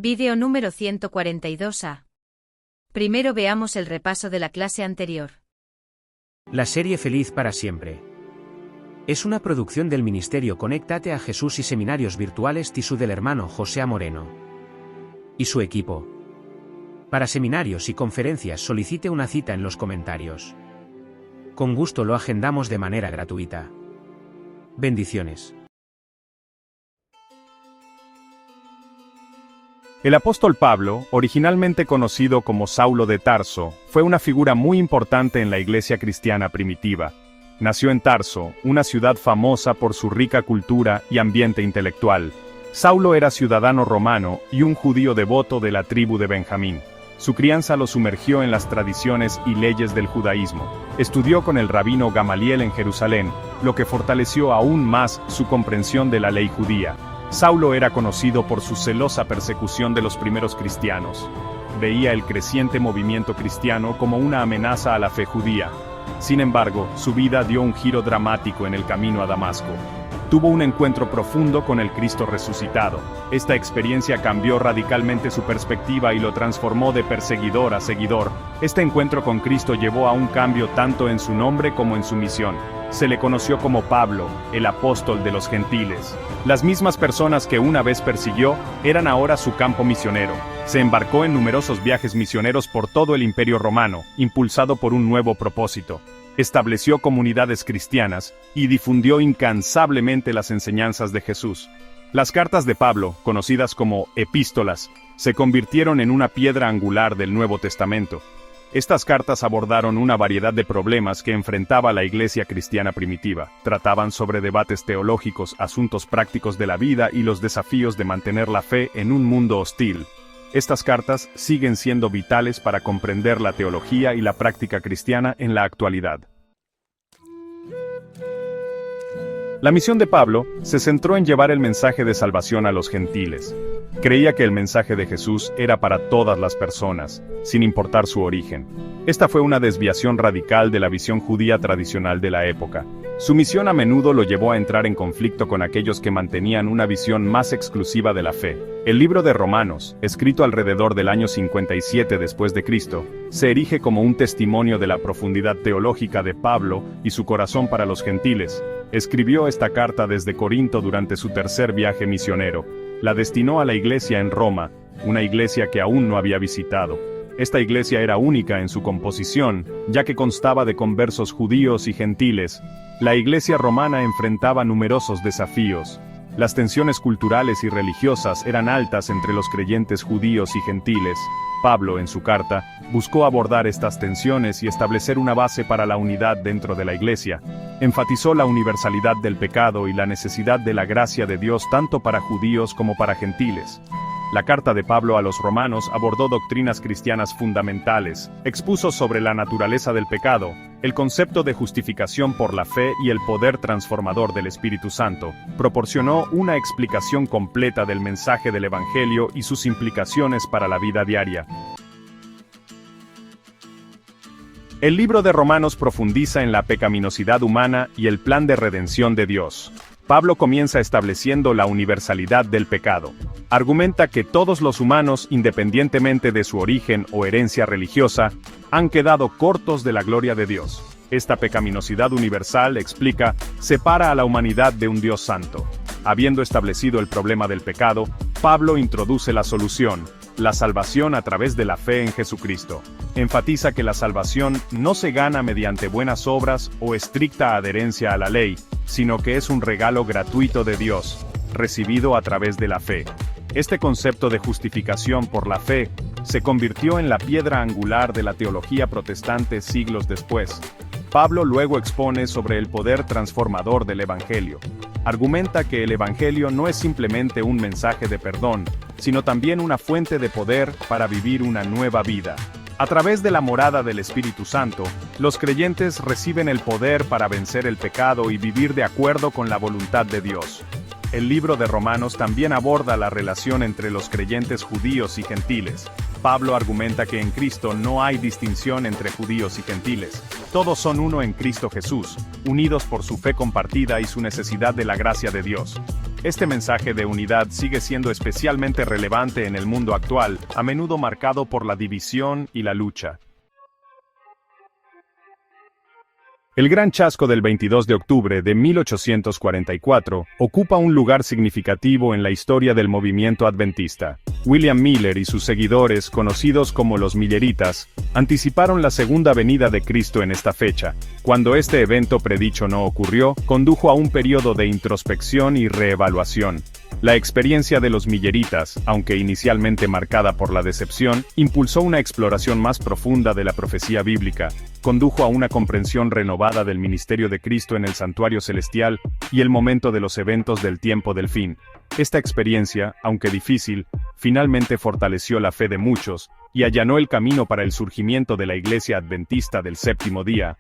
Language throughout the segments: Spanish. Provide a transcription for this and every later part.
Vídeo número 142A. Primero veamos el repaso de la clase anterior. La serie Feliz para Siempre es una producción del Ministerio Conéctate a Jesús y Seminarios Virtuales TISU del hermano José A. Moreno y su equipo. Para seminarios y conferencias solicite una cita en los comentarios. Con gusto lo agendamos de manera gratuita. Bendiciones. El apóstol Pablo, originalmente conocido como Saulo de Tarso, fue una figura muy importante en la iglesia cristiana primitiva. Nació en Tarso, una ciudad famosa por su rica cultura y ambiente intelectual. Saulo era ciudadano romano y un judío devoto de la tribu de Benjamín. Su crianza lo sumergió en las tradiciones y leyes del judaísmo. Estudió con el rabino Gamaliel en Jerusalén, lo que fortaleció aún más su comprensión de la ley judía. Saulo era conocido por su celosa persecución de los primeros cristianos. Veía el creciente movimiento cristiano como una amenaza a la fe judía. Sin embargo, su vida dio un giro dramático en el camino a Damasco. Tuvo un encuentro profundo con el Cristo resucitado. Esta experiencia cambió radicalmente su perspectiva y lo transformó de perseguidor a seguidor. Este encuentro con Cristo llevó a un cambio tanto en su nombre como en su misión. Se le conoció como Pablo, el apóstol de los gentiles. Las mismas personas que una vez persiguió, eran ahora su campo misionero. Se embarcó en numerosos viajes misioneros por todo el Imperio Romano, impulsado por un nuevo propósito. Estableció comunidades cristianas y difundió incansablemente las enseñanzas de Jesús. Las cartas de Pablo, conocidas como epístolas, se convirtieron en una piedra angular del Nuevo Testamento. Estas cartas abordaron una variedad de problemas que enfrentaba la iglesia cristiana primitiva. Trataban sobre debates teológicos, asuntos prácticos de la vida y los desafíos de mantener la fe en un mundo hostil. Estas cartas siguen siendo vitales para comprender la teología y la práctica cristiana en la actualidad. La misión de Pablo se centró en llevar el mensaje de salvación a los gentiles. Creía que el mensaje de Jesús era para todas las personas, sin importar su origen. Esta fue una desviación radical de la visión judía tradicional de la época. Su misión a menudo lo llevó a entrar en conflicto con aquellos que mantenían una visión más exclusiva de la fe. El libro de Romanos, escrito alrededor del año 57 después de Cristo, se erige como un testimonio de la profundidad teológica de Pablo y su corazón para los gentiles. Escribió esta carta desde Corinto durante su tercer viaje misionero. La destinó a la iglesia en Roma, una iglesia que aún no había visitado. Esta iglesia era única en su composición, ya que constaba de conversos judíos y gentiles. La iglesia romana enfrentaba numerosos desafíos. Las tensiones culturales y religiosas eran altas entre los creyentes judíos y gentiles. Pablo, en su carta, buscó abordar estas tensiones y establecer una base para la unidad dentro de la iglesia. Enfatizó la universalidad del pecado y la necesidad de la gracia de Dios tanto para judíos como para gentiles. La carta de Pablo a los romanos abordó doctrinas cristianas fundamentales, expuso sobre la naturaleza del pecado, el concepto de justificación por la fe y el poder transformador del Espíritu Santo. Proporcionó una explicación completa del mensaje del Evangelio y sus implicaciones para la vida diaria. El libro de Romanos profundiza en la pecaminosidad humana y el plan de redención de Dios. Pablo comienza estableciendo la universalidad del pecado. Argumenta que todos los humanos, independientemente de su origen o herencia religiosa, han quedado cortos de la gloria de Dios. Esta pecaminosidad universal, explica, separa a la humanidad de un Dios santo. Habiendo establecido el problema del pecado, Pablo introduce la solución, la salvación a través de la fe en Jesucristo. Enfatiza que la salvación no se gana mediante buenas obras o estricta adherencia a la ley, sino que es un regalo gratuito de Dios, recibido a través de la fe. Este concepto de justificación por la fe se convirtió en la piedra angular de la teología protestante siglos después. Pablo luego expone sobre el poder transformador del Evangelio. Argumenta que el Evangelio no es simplemente un mensaje de perdón, sino también una fuente de poder para vivir una nueva vida. A través de la morada del Espíritu Santo, los creyentes reciben el poder para vencer el pecado y vivir de acuerdo con la voluntad de Dios. El libro de Romanos también aborda la relación entre los creyentes judíos y gentiles. Pablo argumenta que en Cristo no hay distinción entre judíos y gentiles. Todos son uno en Cristo Jesús, unidos por su fe compartida y su necesidad de la gracia de Dios. Este mensaje de unidad sigue siendo especialmente relevante en el mundo actual, a menudo marcado por la división y la lucha. El Gran Chasco del 22 de octubre de 1844 ocupa un lugar significativo en la historia del movimiento adventista. William Miller y sus seguidores, conocidos como los Milleritas, anticiparon la segunda venida de Cristo en esta fecha. Cuando este evento predicho no ocurrió, condujo a un periodo de introspección y reevaluación. La experiencia de los Milleritas, aunque inicialmente marcada por la decepción, impulsó una exploración más profunda de la profecía bíblica, condujo a una comprensión renovada del ministerio de Cristo en el santuario celestial y el momento de los eventos del tiempo del fin. Esta experiencia, aunque difícil, finalmente fortaleció la fe de muchos y allanó el camino para el surgimiento de la Iglesia Adventista del Séptimo Día.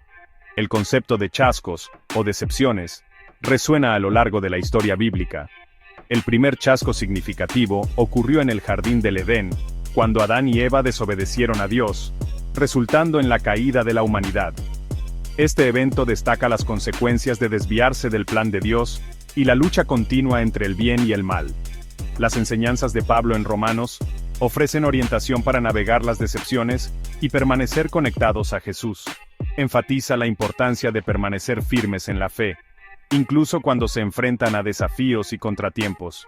El concepto de chascos, o decepciones, resuena a lo largo de la historia bíblica. El primer chasco significativo ocurrió en el jardín del Edén, cuando Adán y Eva desobedecieron a Dios, resultando en la caída de la humanidad. Este evento destaca las consecuencias de desviarse del plan de Dios y la lucha continua entre el bien y el mal. Las enseñanzas de Pablo en Romanos ofrecen orientación para navegar las decepciones y permanecer conectados a Jesús. Enfatiza la importancia de permanecer firmes en la fe, incluso cuando se enfrentan a desafíos y contratiempos.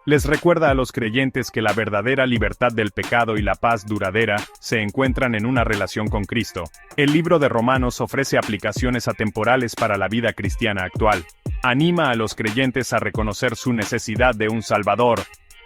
Les recuerda a los creyentes que la verdadera libertad del pecado y la paz duradera se encuentran en una relación con Cristo. El libro de Romanos ofrece aplicaciones atemporales para la vida cristiana actual. Anima a los creyentes a reconocer su necesidad de un Salvador,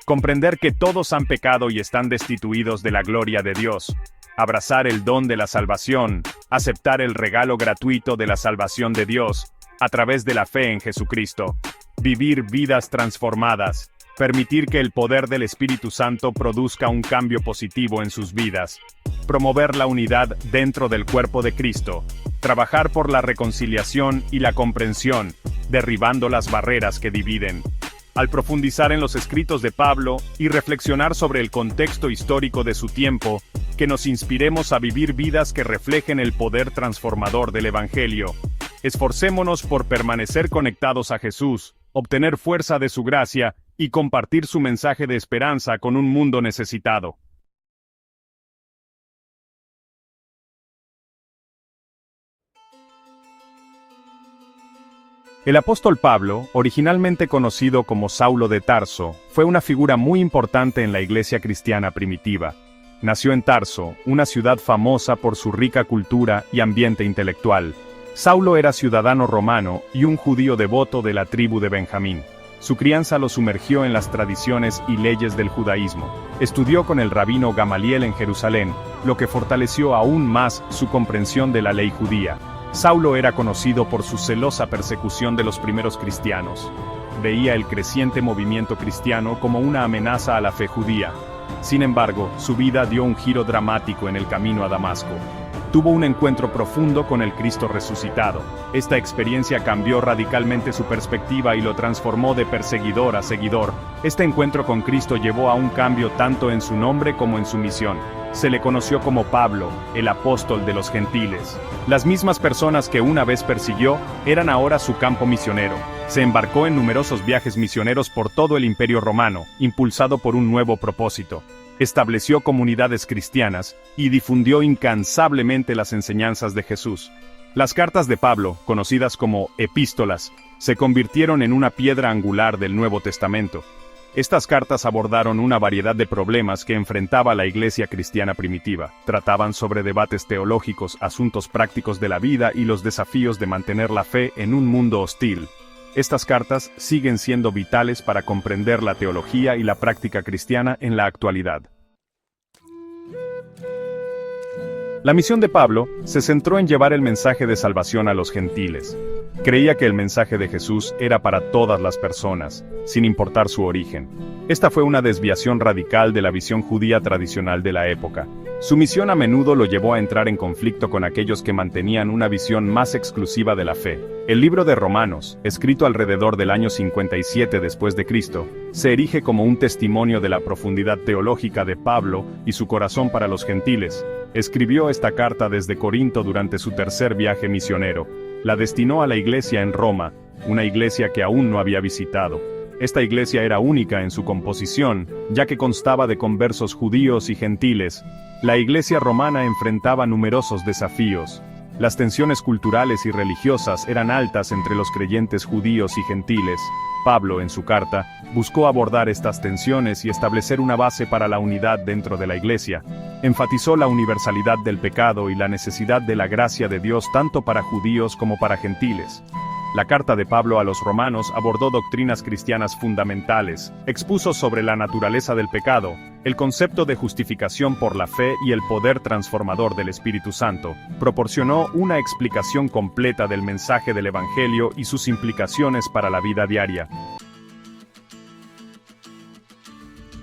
comprender que todos han pecado y están destituidos de la gloria de Dios, abrazar el don de la salvación, aceptar el regalo gratuito de la salvación de Dios, a través de la fe en Jesucristo, vivir vidas transformadas, permitir que el poder del Espíritu Santo produzca un cambio positivo en sus vidas, promover la unidad dentro del cuerpo de Cristo, trabajar por la reconciliación y la comprensión, derribando las barreras que dividen. Al profundizar en los escritos de Pablo y reflexionar sobre el contexto histórico de su tiempo, que nos inspiremos a vivir vidas que reflejen el poder transformador del Evangelio. Esforcémonos por permanecer conectados a Jesús, obtener fuerza de su gracia y compartir su mensaje de esperanza con un mundo necesitado. El apóstol Pablo, originalmente conocido como Saulo de Tarso, fue una figura muy importante en la iglesia cristiana primitiva. Nació en Tarso, una ciudad famosa por su rica cultura y ambiente intelectual. Saulo era ciudadano romano y un judío devoto de la tribu de Benjamín. Su crianza lo sumergió en las tradiciones y leyes del judaísmo. Estudió con el rabino Gamaliel en Jerusalén, lo que fortaleció aún más su comprensión de la ley judía. Saulo era conocido por su celosa persecución de los primeros cristianos. Veía el creciente movimiento cristiano como una amenaza a la fe judía. Sin embargo, su vida dio un giro dramático en el camino a Damasco. Tuvo un encuentro profundo con el Cristo resucitado. Esta experiencia cambió radicalmente su perspectiva y lo transformó de perseguidor a seguidor. Este encuentro con Cristo llevó a un cambio tanto en su nombre como en su misión. Se le conoció como Pablo, el apóstol de los gentiles. Las mismas personas que una vez persiguió, eran ahora su campo misionero. Se embarcó en numerosos viajes misioneros por todo el Imperio Romano, impulsado por un nuevo propósito. Estableció comunidades cristianas y difundió incansablemente las enseñanzas de Jesús. Las cartas de Pablo, conocidas como epístolas, se convirtieron en una piedra angular del Nuevo Testamento. Estas cartas abordaron una variedad de problemas que enfrentaba la iglesia cristiana primitiva. Trataban sobre debates teológicos, asuntos prácticos de la vida y los desafíos de mantener la fe en un mundo hostil. Estas cartas siguen siendo vitales para comprender la teología y la práctica cristiana en la actualidad. La misión de Pablo se centró en llevar el mensaje de salvación a los gentiles. Creía que el mensaje de Jesús era para todas las personas, sin importar su origen. Esta fue una desviación radical de la visión judía tradicional de la época. Su misión a menudo lo llevó a entrar en conflicto con aquellos que mantenían una visión más exclusiva de la fe. El libro de Romanos, escrito alrededor del año 57 después de Cristo, se erige como un testimonio de la profundidad teológica de Pablo y su corazón para los gentiles. Escribió esta carta desde Corinto durante su tercer viaje misionero. La destinó a la iglesia en Roma, una iglesia que aún no había visitado. Esta iglesia era única en su composición, ya que constaba de conversos judíos y gentiles. La iglesia romana enfrentaba numerosos desafíos. Las tensiones culturales y religiosas eran altas entre los creyentes judíos y gentiles. Pablo, en su carta, buscó abordar estas tensiones y establecer una base para la unidad dentro de la iglesia. Enfatizó la universalidad del pecado y la necesidad de la gracia de Dios tanto para judíos como para gentiles. La carta de Pablo a los romanos abordó doctrinas cristianas fundamentales, expuso sobre la naturaleza del pecado, el concepto de justificación por la fe y el poder transformador del Espíritu Santo, proporcionó una explicación completa del mensaje del Evangelio y sus implicaciones para la vida diaria.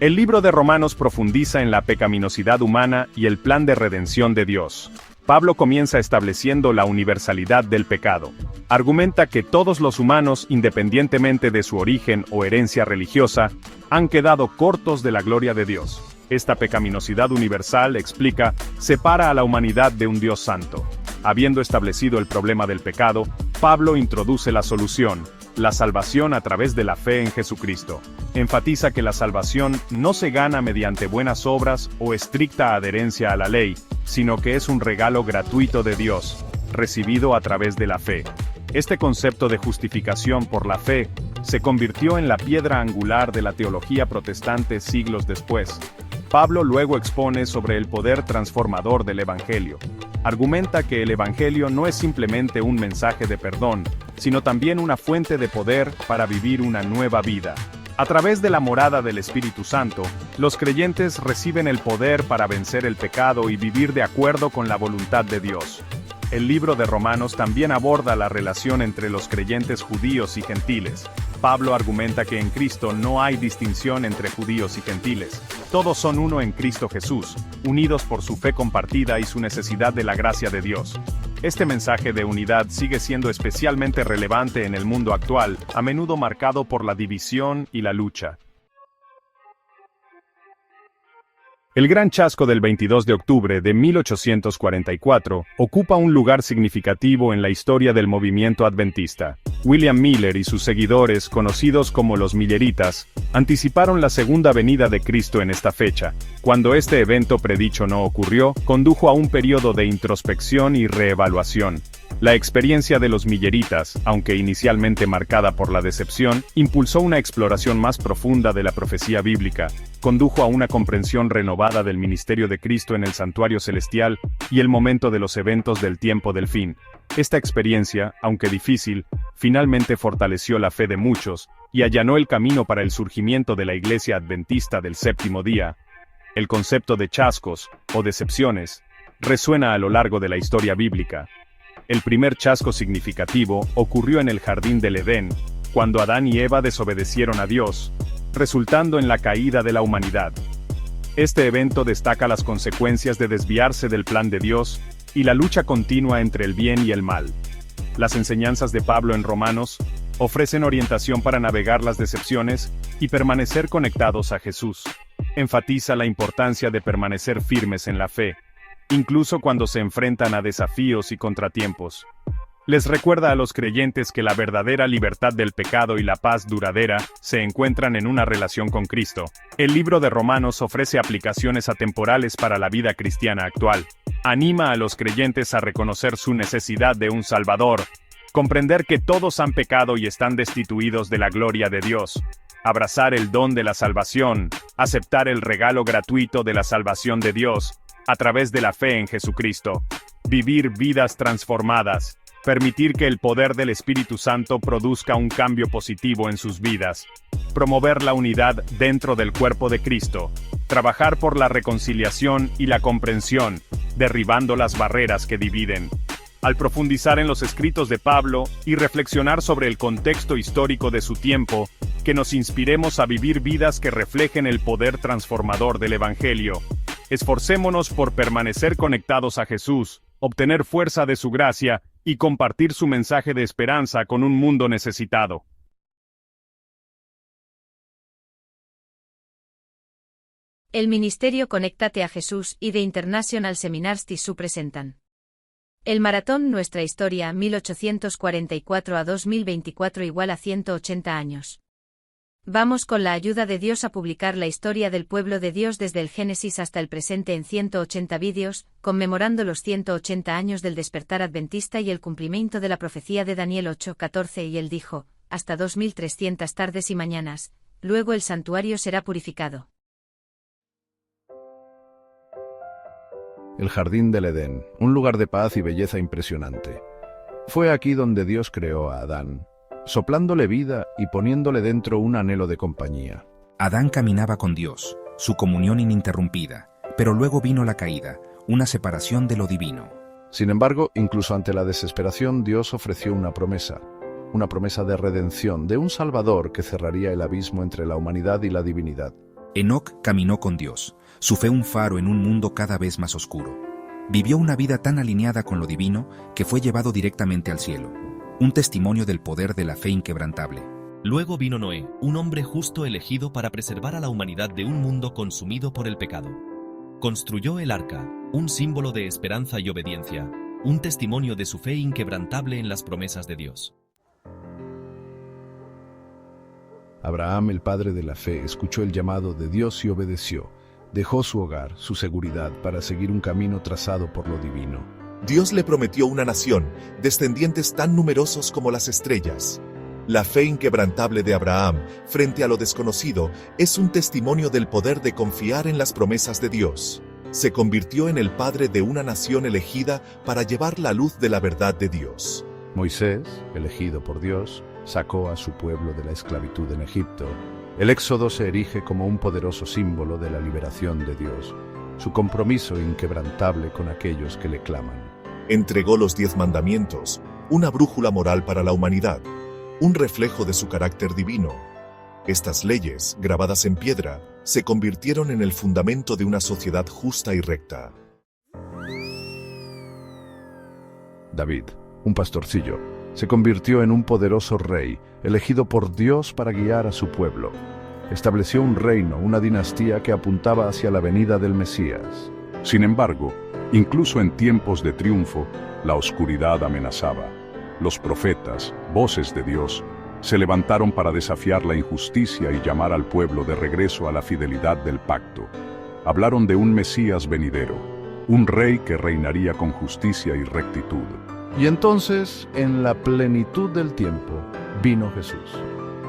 El libro de Romanos profundiza en la pecaminosidad humana y el plan de redención de Dios. Pablo comienza estableciendo la universalidad del pecado. Argumenta que todos los humanos, independientemente de su origen o herencia religiosa, han quedado cortos de la gloria de Dios. Esta pecaminosidad universal, explica, separa a la humanidad de un Dios santo. Habiendo establecido el problema del pecado, Pablo introduce la solución, la salvación a través de la fe en Jesucristo. Enfatiza que la salvación no se gana mediante buenas obras o estricta adherencia a la ley, sino que es un regalo gratuito de Dios, recibido a través de la fe. Este concepto de justificación por la fe se convirtió en la piedra angular de la teología protestante siglos después. Pablo luego expone sobre el poder transformador del Evangelio. Argumenta que el Evangelio no es simplemente un mensaje de perdón, sino también una fuente de poder para vivir una nueva vida. A través de la morada del Espíritu Santo, los creyentes reciben el poder para vencer el pecado y vivir de acuerdo con la voluntad de Dios. El libro de Romanos también aborda la relación entre los creyentes judíos y gentiles. Pablo argumenta que en Cristo no hay distinción entre judíos y gentiles. Todos son uno en Cristo Jesús, unidos por su fe compartida y su necesidad de la gracia de Dios. Este mensaje de unidad sigue siendo especialmente relevante en el mundo actual, a menudo marcado por la división y la lucha. El Gran Chasco del 22 de octubre de 1844 ocupa un lugar significativo en la historia del movimiento adventista. William Miller y sus seguidores, conocidos como los Milleritas, anticiparon la segunda venida de Cristo en esta fecha. Cuando este evento predicho no ocurrió, condujo a un periodo de introspección y reevaluación. La experiencia de los Milleritas, aunque inicialmente marcada por la decepción, impulsó una exploración más profunda de la profecía bíblica, condujo a una comprensión renovada del ministerio de Cristo en el santuario celestial y el momento de los eventos del tiempo del fin. Esta experiencia, aunque difícil, finalmente fortaleció la fe de muchos y allanó el camino para el surgimiento de la Iglesia Adventista del Séptimo Día. El concepto de chascos, o decepciones, resuena a lo largo de la historia bíblica. El primer chasco significativo ocurrió en el jardín del Edén, cuando Adán y Eva desobedecieron a Dios, resultando en la caída de la humanidad. Este evento destaca las consecuencias de desviarse del plan de Dios y la lucha continua entre el bien y el mal. Las enseñanzas de Pablo en Romanos ofrecen orientación para navegar las decepciones y permanecer conectados a Jesús. Enfatiza la importancia de permanecer firmes en la fe, incluso cuando se enfrentan a desafíos y contratiempos. Les recuerda a los creyentes que la verdadera libertad del pecado y la paz duradera se encuentran en una relación con Cristo. El libro de Romanos ofrece aplicaciones atemporales para la vida cristiana actual. Anima a los creyentes a reconocer su necesidad de un Salvador, comprender que todos han pecado y están destituidos de la gloria de Dios, abrazar el don de la salvación, aceptar el regalo gratuito de la salvación de Dios, a través de la fe en Jesucristo, vivir vidas transformadas, permitir que el poder del Espíritu Santo produzca un cambio positivo en sus vidas, promover la unidad dentro del cuerpo de Cristo, trabajar por la reconciliación y la comprensión, derribando las barreras que dividen. Al profundizar en los escritos de Pablo y reflexionar sobre el contexto histórico de su tiempo, que nos inspiremos a vivir vidas que reflejen el poder transformador del Evangelio. Esforcémonos por permanecer conectados a Jesús, obtener fuerza de su gracia y compartir su mensaje de esperanza con un mundo necesitado. El Ministerio Conéctate a Jesús y The International Seminars TISU presentan el maratón Nuestra Historia 1844 a 2024 igual a 180 años. Vamos con la ayuda de Dios a publicar la historia del pueblo de Dios desde el Génesis hasta el presente en 180 vídeos, conmemorando los 180 años del despertar adventista y el cumplimiento de la profecía de Daniel 8:14 y él dijo, hasta 2300 tardes y mañanas, luego el santuario será purificado. El jardín del Edén, un lugar de paz y belleza impresionante. Fue aquí donde Dios creó a Adán, soplándole vida y poniéndole dentro un anhelo de compañía. Adán caminaba con Dios, su comunión ininterrumpida, pero luego vino la caída, una separación de lo divino. Sin embargo, incluso ante la desesperación, Dios ofreció una promesa de redención, de un Salvador que cerraría el abismo entre la humanidad y la divinidad. Enoc caminó con Dios, su fe un faro en un mundo cada vez más oscuro. Vivió una vida tan alineada con lo divino que fue llevado directamente al cielo. Un testimonio del poder de la fe inquebrantable. Luego vino Noé, un hombre justo elegido para preservar a la humanidad de un mundo consumido por el pecado. Construyó el arca, un símbolo de esperanza y obediencia, un testimonio de su fe inquebrantable en las promesas de Dios. Abraham, el padre de la fe, escuchó el llamado de Dios y obedeció. Dejó su hogar, su seguridad, para seguir un camino trazado por lo divino. Dios le prometió una nación, descendientes tan numerosos como las estrellas. La fe inquebrantable de Abraham, frente a lo desconocido, es un testimonio del poder de confiar en las promesas de Dios. Se convirtió en el padre de una nación elegida para llevar la luz de la verdad de Dios. Moisés, elegido por Dios, sacó a su pueblo de la esclavitud en Egipto. El Éxodo se erige como un poderoso símbolo de la liberación de Dios, su compromiso inquebrantable con aquellos que le claman. Entregó los 10 mandamientos, una brújula moral para la humanidad, un reflejo de su carácter divino. Estas leyes, grabadas en piedra, se convirtieron en el fundamento de una sociedad justa y recta. David, un pastorcillo, se convirtió en un poderoso rey, elegido por Dios para guiar a su pueblo. Estableció un reino, una dinastía que apuntaba hacia la venida del Mesías. Sin embargo, incluso en tiempos de triunfo, la oscuridad amenazaba. Los profetas, voces de Dios, se levantaron para desafiar la injusticia y llamar al pueblo de regreso a la fidelidad del pacto. Hablaron de un Mesías venidero, un rey que reinaría con justicia y rectitud. Y entonces, en la plenitud del tiempo, vino Jesús.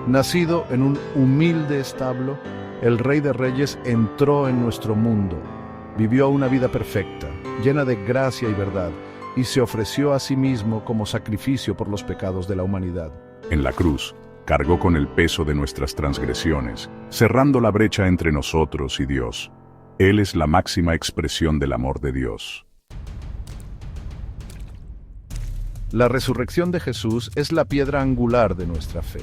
Nacido en un humilde establo, el Rey de Reyes entró en nuestro mundo. Vivió una vida perfecta, llena de gracia y verdad, y se ofreció a sí mismo como sacrificio por los pecados de la humanidad. En la cruz, cargó con el peso de nuestras transgresiones, cerrando la brecha entre nosotros y Dios. Él es la máxima expresión del amor de Dios. La resurrección de Jesús es la piedra angular de nuestra fe.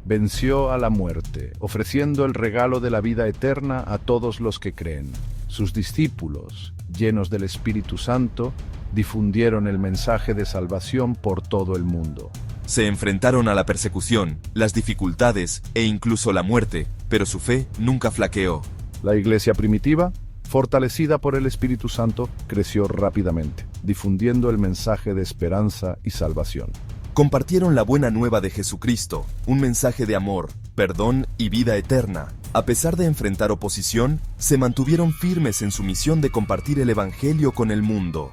Venció a la muerte, ofreciendo el regalo de la vida eterna a todos los que creen. Sus discípulos, llenos del Espíritu Santo, difundieron el mensaje de salvación por todo el mundo. Se enfrentaron a la persecución, las dificultades e incluso la muerte, pero su fe nunca flaqueó. La iglesia primitiva, fortalecida por el Espíritu Santo, creció rápidamente, difundiendo el mensaje de esperanza y salvación. Compartieron la buena nueva de Jesucristo, un mensaje de amor, perdón y vida eterna. A pesar de enfrentar oposición, se mantuvieron firmes en su misión de compartir el Evangelio con el mundo.